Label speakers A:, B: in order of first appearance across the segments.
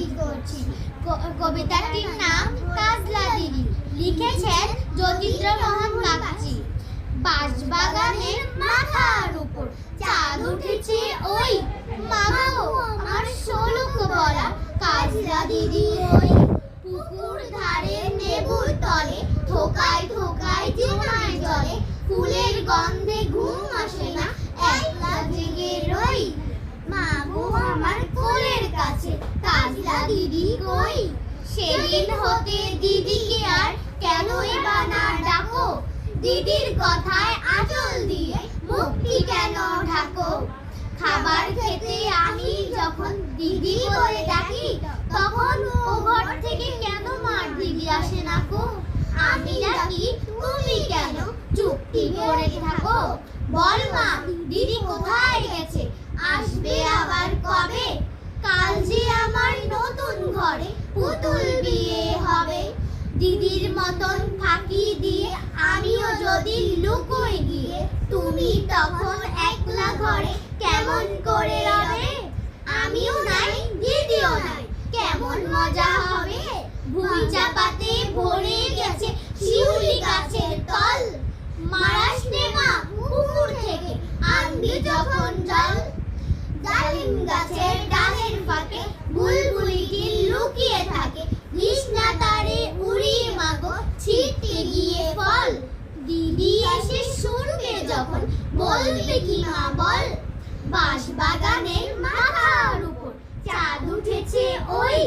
A: আবৃত্তি করছি। কবিতাটির নাম কাজলা দিদি, লিখেছেন যতীন্দ্রমোহন কাকচি। বাঁশবাগানের মাথার উপর চাঁদ উঠেছে ওই, মাগো আমার শোলক বলা কাজলা দিদি ওই। পুকুর ধারে নেবুর তলে থোকায় থোকায় জমায় জলে, ফুলের গন্ধে ঘুম আসে না একলা জেগে রই। মাগো আমার কোলের কাছে কাজলা দিদি কই। সেদিন হতে দিদিকে আর কেনই বা না ডাকো, দিদির কথায় আঁচল দিয়ে মুখটি কেন ঢাকো। খাবার খেতে আমি যখন দিদি বলে ডাকি, তখন ও ঘর থেকে কেন মার দিদি আসে না গো। আমি ডাকি তুমি কেন চুপটি করে থাকো। বল মা দিদি কোথায় গেছে, আসবে আবার কবে। কাল যে আমার নতুন ঘরে পুতুল বিয়ে হবে। দিদির মতন ফাঁকি দিয়ে আমিও যদি লুকোই গিয়ে, তুমি তখন একলা ঘরে কেমন করে রবে। আমিও নাই দিদিও নাই, কেমন মজা হবে। ভুঁই চাপাতে ভরে গেছে শিউলি গাছের তল, মারাস নে মা পুকুর থেকে আনবি যখন জল। ডালিম গাছের ডালের ফাঁকে বুলবুলিটি লুকিয়ে থাকে, কৃষ্ণা তারে উড়িয়ে মাগো ছিটতে গিয়ে ফল। দিদি এসে শুনবে যখন বলবে কি মা বল। বাঁশবাগানের মাথার উপর চাঁদ উঠেছে ওই,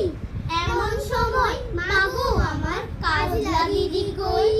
A: এমন সময় মাগো আমার কাজলা দিদি কই।